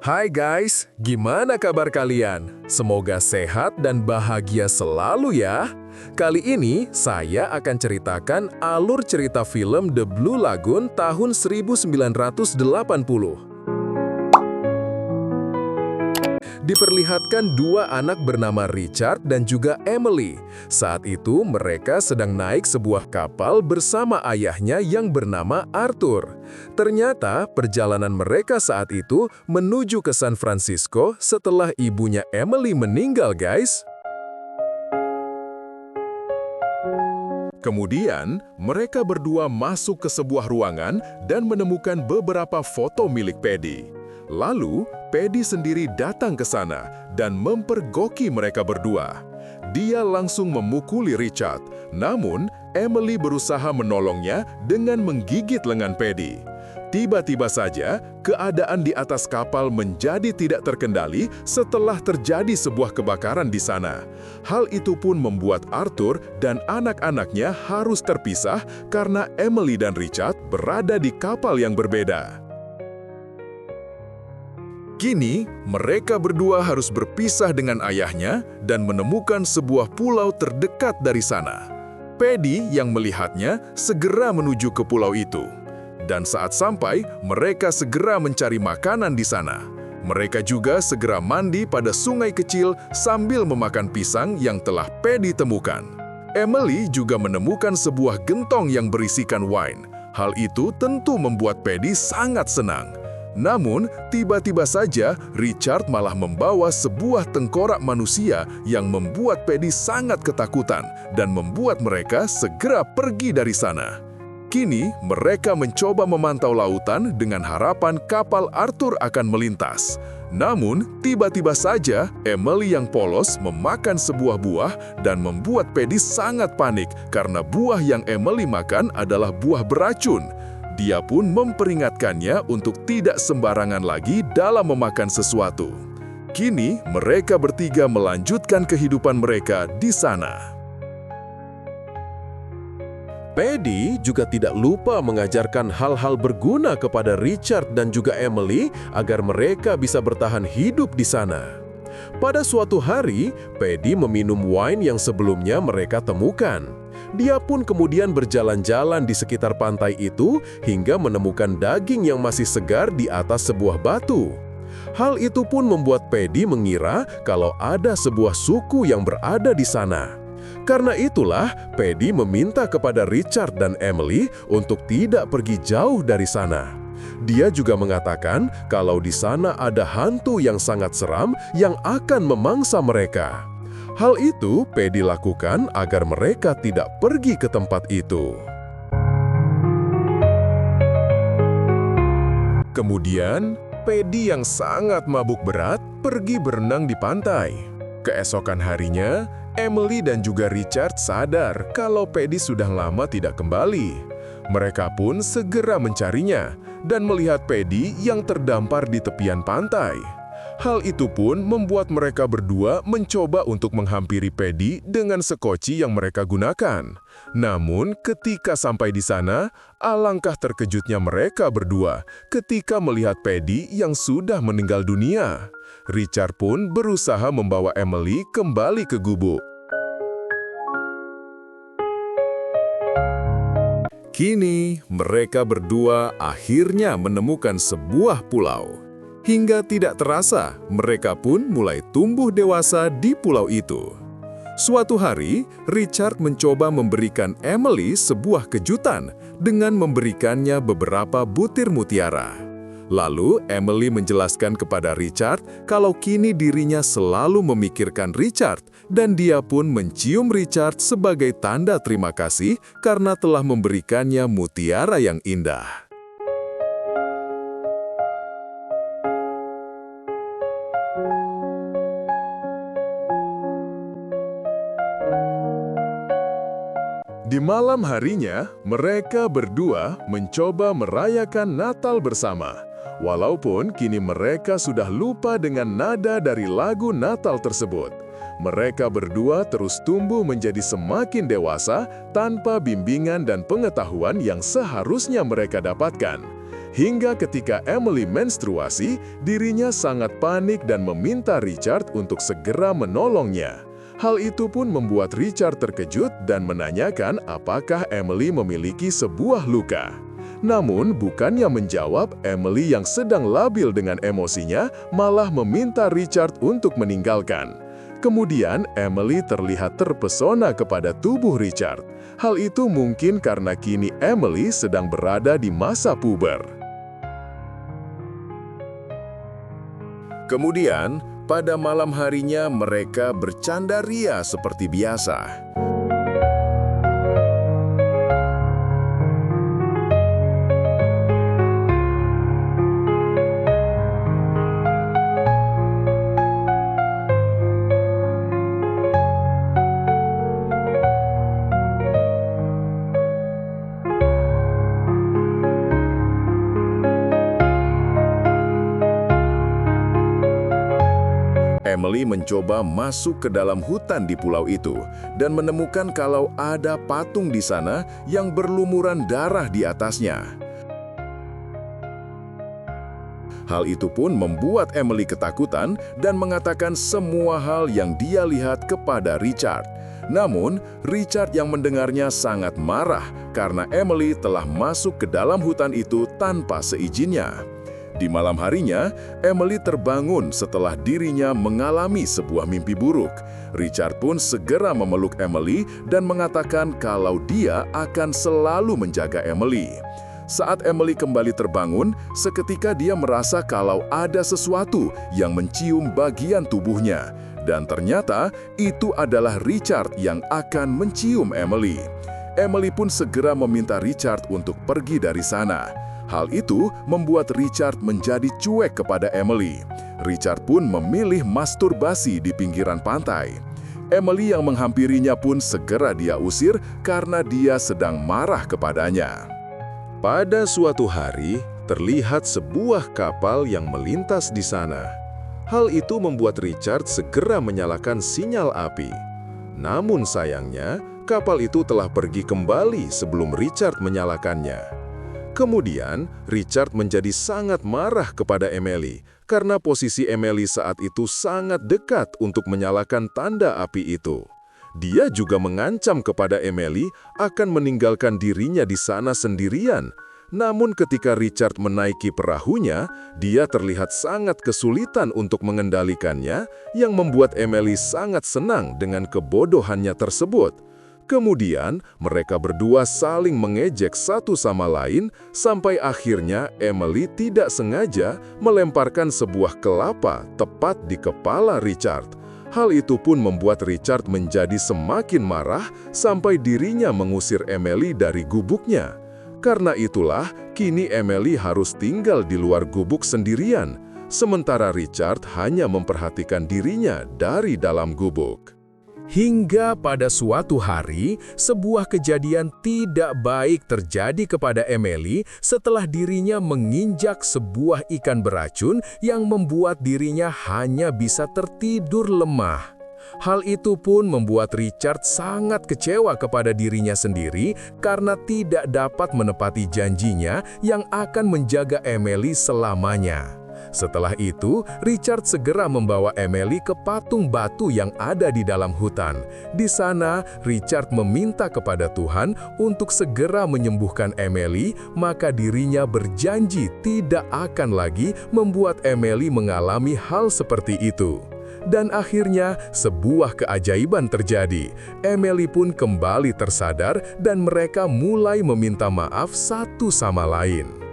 Hai guys, gimana kabar kalian? Semoga sehat dan bahagia selalu ya. Kali ini saya akan ceritakan alur cerita film The Blue Lagoon tahun 1980. Diperlihatkan dua anak bernama Richard dan juga Emily. Saat itu mereka sedang naik sebuah kapal bersama ayahnya yang bernama Arthur. Ternyata perjalanan mereka saat itu menuju ke San Francisco setelah ibunya Emily meninggal, guys. Kemudian, mereka berdua masuk ke sebuah ruangan dan menemukan beberapa foto milik Paddy. Lalu, Paddy sendiri datang ke sana dan mempergoki mereka berdua. Dia langsung memukuli Richard, namun Emily berusaha menolongnya dengan menggigit lengan Paddy. Tiba-tiba saja, keadaan di atas kapal menjadi tidak terkendali setelah terjadi sebuah kebakaran di sana. Hal itu pun membuat Arthur dan anak-anaknya harus terpisah karena Emily dan Richard berada di kapal yang berbeda. Kini, mereka berdua harus berpisah dengan ayahnya dan menemukan sebuah pulau terdekat dari sana. Paddy yang melihatnya segera menuju ke pulau itu. Dan saat sampai, mereka segera mencari makanan di sana. Mereka juga segera mandi pada sungai kecil sambil memakan pisang yang telah Paddy temukan. Emily juga menemukan sebuah gentong yang berisikan wine. Hal itu tentu membuat Paddy sangat senang. Namun, tiba-tiba saja Richard malah membawa sebuah tengkorak manusia yang membuat Paddy sangat ketakutan dan membuat mereka segera pergi dari sana. Kini, mereka mencoba memantau lautan dengan harapan kapal Arthur akan melintas. Namun, tiba-tiba saja Emily yang polos memakan sebuah buah dan membuat Paddy sangat panik karena buah yang Emily makan adalah buah beracun. Dia pun memperingatkannya untuk tidak sembarangan lagi dalam memakan sesuatu. Kini, mereka bertiga melanjutkan kehidupan mereka di sana. Paddy juga tidak lupa mengajarkan hal-hal berguna kepada Richard dan juga Emily agar mereka bisa bertahan hidup di sana. Pada suatu hari, Paddy meminum wine yang sebelumnya mereka temukan. Dia pun kemudian berjalan-jalan di sekitar pantai itu hingga menemukan daging yang masih segar di atas sebuah batu. Hal itu pun membuat Paddy mengira kalau ada sebuah suku yang berada di sana. Karena itulah, Paddy meminta kepada Richard dan Emily untuk tidak pergi jauh dari sana. Dia juga mengatakan kalau di sana ada hantu yang sangat seram yang akan memangsa mereka. Hal itu Paddy lakukan agar mereka tidak pergi ke tempat itu. Kemudian, Paddy yang sangat mabuk berat pergi berenang di pantai. Keesokan harinya, Emily dan juga Richard sadar kalau Paddy sudah lama tidak kembali. Mereka pun segera mencarinya dan melihat Paddy yang terdampar di tepian pantai. Hal itu pun membuat mereka berdua mencoba untuk menghampiri Paddy dengan sekoci yang mereka gunakan. Namun, ketika sampai di sana, alangkah terkejutnya mereka berdua ketika melihat Paddy yang sudah meninggal dunia. Richard pun berusaha membawa Emily kembali ke gubuk. Kini, mereka berdua akhirnya menemukan sebuah pulau. Hingga tidak terasa, mereka pun mulai tumbuh dewasa di pulau itu. Suatu hari, Richard mencoba memberikan Emily sebuah kejutan dengan memberikannya beberapa butir mutiara. Lalu, Emily menjelaskan kepada Richard kalau kini dirinya selalu memikirkan Richard dan dia pun mencium Richard sebagai tanda terima kasih karena telah memberikannya mutiara yang indah. Di malam harinya, mereka berdua mencoba merayakan Natal bersama. Walaupun kini mereka sudah lupa dengan nada dari lagu Natal tersebut. Mereka berdua terus tumbuh menjadi semakin dewasa tanpa bimbingan dan pengetahuan yang seharusnya mereka dapatkan. Hingga ketika Emily menstruasi, dirinya sangat panik dan meminta Richard untuk segera menolongnya. Hal itu pun membuat Richard terkejut dan menanyakan apakah Emily memiliki sebuah luka. Namun, bukannya menjawab, Emily yang sedang labil dengan emosinya malah meminta Richard untuk meninggalkan. Kemudian, Emily terlihat terpesona kepada tubuh Richard. Hal itu mungkin karena kini Emily sedang berada di masa puber. Kemudian, pada malam harinya mereka bercanda ria seperti biasa. Emily mencoba masuk ke dalam hutan di pulau itu dan menemukan kalau ada patung di sana yang berlumuran darah di atasnya. Hal itu pun membuat Emily ketakutan dan mengatakan semua hal yang dia lihat kepada Richard. Namun, Richard yang mendengarnya sangat marah karena Emily telah masuk ke dalam hutan itu tanpa seizinnya. Di malam harinya, Emily terbangun setelah dirinya mengalami sebuah mimpi buruk. Richard pun segera memeluk Emily dan mengatakan kalau dia akan selalu menjaga Emily. Saat Emily kembali terbangun, seketika dia merasa kalau ada sesuatu yang mencium bagian tubuhnya. Dan ternyata itu adalah Richard yang akan mencium Emily. Emily pun segera meminta Richard untuk pergi dari sana. Hal itu membuat Richard menjadi cuek kepada Emily. Richard pun memilih masturbasi di pinggiran pantai. Emily yang menghampirinya pun segera dia usir karena dia sedang marah kepadanya. Pada suatu hari, terlihat sebuah kapal yang melintas di sana. Hal itu membuat Richard segera menyalakan sinyal api. Namun sayangnya, kapal itu telah pergi kembali sebelum Richard menyalakannya. Kemudian, Richard menjadi sangat marah kepada Emily karena posisi Emily saat itu sangat dekat untuk menyalakan tanda api itu. Dia juga mengancam kepada Emily akan meninggalkan dirinya di sana sendirian. Namun ketika Richard menaiki perahunya, dia terlihat sangat kesulitan untuk mengendalikannya, yang membuat Emily sangat senang dengan kebodohannya tersebut. Kemudian, mereka berdua saling mengejek satu sama lain, sampai akhirnya Emily tidak sengaja melemparkan sebuah kelapa tepat di kepala Richard. Hal itu pun membuat Richard menjadi semakin marah sampai dirinya mengusir Emily dari gubuknya. Karena itulah, kini Emily harus tinggal di luar gubuk sendirian, sementara Richard hanya memperhatikan dirinya dari dalam gubuk. Hingga pada suatu hari, sebuah kejadian tidak baik terjadi kepada Emily setelah dirinya menginjak sebuah ikan beracun yang membuat dirinya hanya bisa tertidur lemah. Hal itu pun membuat Richard sangat kecewa kepada dirinya sendiri karena tidak dapat menepati janjinya yang akan menjaga Emily selamanya. Setelah itu, Richard segera membawa Emily ke patung batu yang ada di dalam hutan. Di sana, Richard meminta kepada Tuhan untuk segera menyembuhkan Emily, maka dirinya berjanji tidak akan lagi membuat Emily mengalami hal seperti itu. Dan akhirnya, sebuah keajaiban terjadi. Emily pun kembali tersadar dan mereka mulai meminta maaf satu sama lain.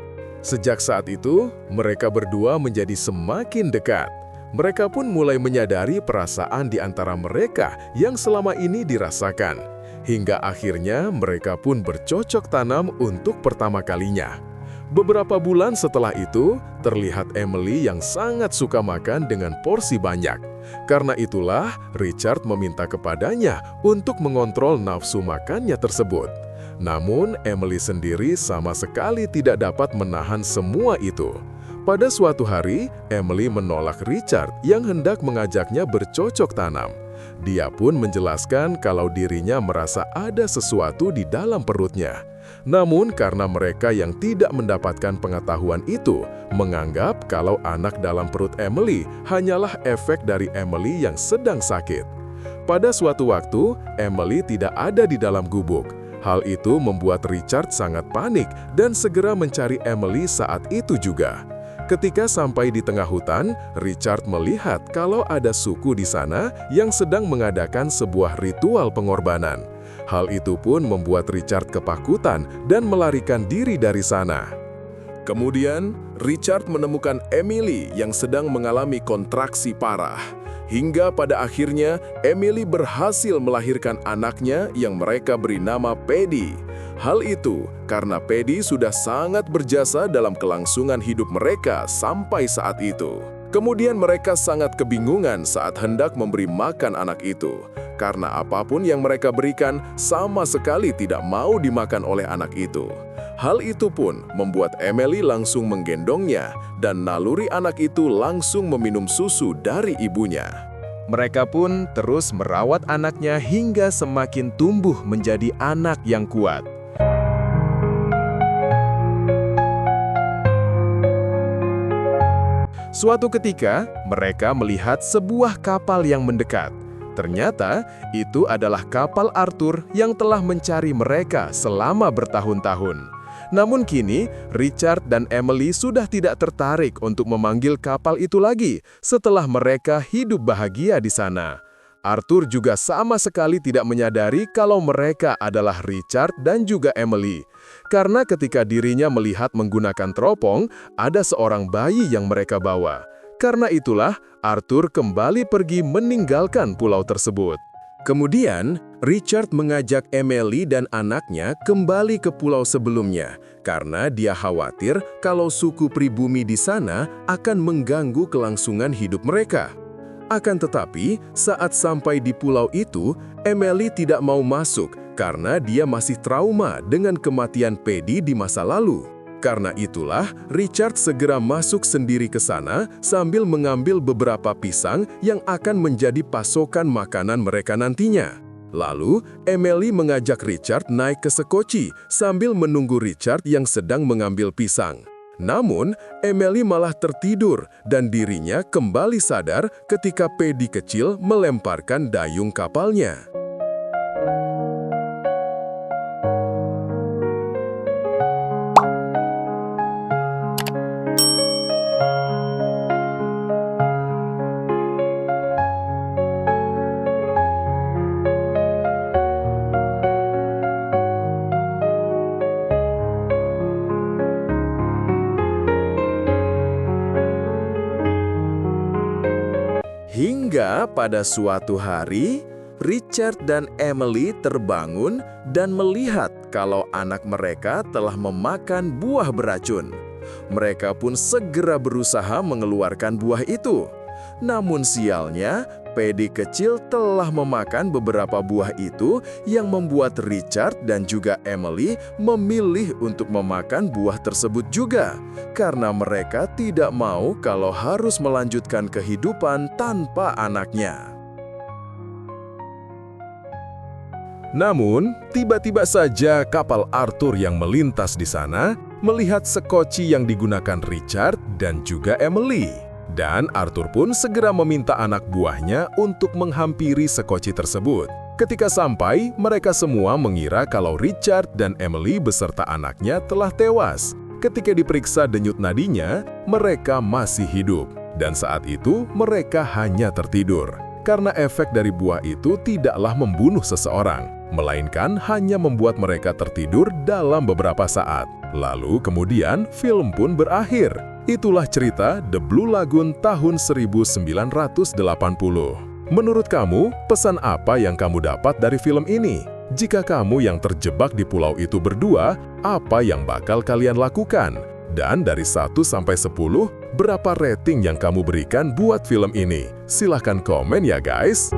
Sejak saat itu, mereka berdua menjadi semakin dekat. Mereka pun mulai menyadari perasaan di antara mereka yang selama ini dirasakan. Hingga akhirnya mereka pun bercocok tanam untuk pertama kalinya. Beberapa bulan setelah itu, terlihat Emily yang sangat suka makan dengan porsi banyak. Karena itulah, Richard meminta kepadanya untuk mengontrol nafsu makannya tersebut. Namun, Emily sendiri sama sekali tidak dapat menahan semua itu. Pada suatu hari, Emily menolak Richard yang hendak mengajaknya bercocok tanam. Dia pun menjelaskan kalau dirinya merasa ada sesuatu di dalam perutnya. Namun karena mereka yang tidak mendapatkan pengetahuan itu, menganggap kalau anak dalam perut Emily hanyalah efek dari Emily yang sedang sakit. Pada suatu waktu, Emily tidak ada di dalam gubuk. Hal itu membuat Richard sangat panik dan segera mencari Emily saat itu juga. Ketika sampai di tengah hutan, Richard melihat kalau ada suku di sana yang sedang mengadakan sebuah ritual pengorbanan. Hal itu pun membuat Richard ketakutan dan melarikan diri dari sana. Kemudian, Richard menemukan Emily yang sedang mengalami kontraksi parah. Hingga pada akhirnya, Emily berhasil melahirkan anaknya yang mereka beri nama Paddy. Hal itu karena Paddy sudah sangat berjasa dalam kelangsungan hidup mereka sampai saat itu. Kemudian mereka sangat kebingungan saat hendak memberi makan anak itu. Karena apapun yang mereka berikan sama sekali tidak mau dimakan oleh anak itu. Hal itu pun membuat Emily langsung menggendongnya dan naluri anak itu langsung meminum susu dari ibunya. Mereka pun terus merawat anaknya hingga semakin tumbuh menjadi anak yang kuat. Suatu ketika, mereka melihat sebuah kapal yang mendekat. Ternyata, itu adalah kapal Arthur yang telah mencari mereka selama bertahun-tahun. Namun kini, Richard dan Emily sudah tidak tertarik untuk memanggil kapal itu lagi setelah mereka hidup bahagia di sana. Arthur juga sama sekali tidak menyadari kalau mereka adalah Richard dan juga Emily. Karena ketika dirinya melihat menggunakan teropong, ada seorang bayi yang mereka bawa. Karena itulah, Arthur kembali pergi meninggalkan pulau tersebut. Kemudian, Richard mengajak Emily dan anaknya kembali ke pulau sebelumnya karena dia khawatir kalau suku pribumi di sana akan mengganggu kelangsungan hidup mereka. Akan tetapi, saat sampai di pulau itu, Emily tidak mau masuk karena dia masih trauma dengan kematian Paddy di masa lalu. Karena itulah, Richard segera masuk sendiri ke sana sambil mengambil beberapa pisang yang akan menjadi pasokan makanan mereka nantinya. Lalu, Emily mengajak Richard naik ke sekoci sambil menunggu Richard yang sedang mengambil pisang. Namun, Emily malah tertidur dan dirinya kembali sadar ketika Paddy kecil melemparkan dayung kapalnya. Hingga pada suatu hari, Richard dan Emily terbangun dan melihat kalau anak mereka telah memakan buah beracun. Mereka pun segera berusaha mengeluarkan buah itu. Namun sialnya, Paddy kecil telah memakan beberapa buah itu yang membuat Richard dan juga Emily memilih untuk memakan buah tersebut juga. Karena mereka tidak mau kalau harus melanjutkan kehidupan tanpa anaknya. Namun, tiba-tiba saja kapal Arthur yang melintas di sana melihat sekoci yang digunakan Richard dan juga Emily. Dan Arthur pun segera meminta anak buahnya untuk menghampiri sekoci tersebut. Ketika sampai, mereka semua mengira kalau Richard dan Emily beserta anaknya telah tewas. Ketika diperiksa denyut nadinya, mereka masih hidup. Dan saat itu, mereka hanya tertidur. Karena efek dari buah itu tidaklah membunuh seseorang, melainkan hanya membuat mereka tertidur dalam beberapa saat. Lalu kemudian, film pun berakhir. Itulah cerita The Blue Lagoon tahun 1980. Menurut kamu, pesan apa yang kamu dapat dari film ini? Jika kamu yang terjebak di pulau itu berdua, apa yang bakal kalian lakukan? Dan dari 1 sampai 10, berapa rating yang kamu berikan buat film ini? Silahkan komen ya guys!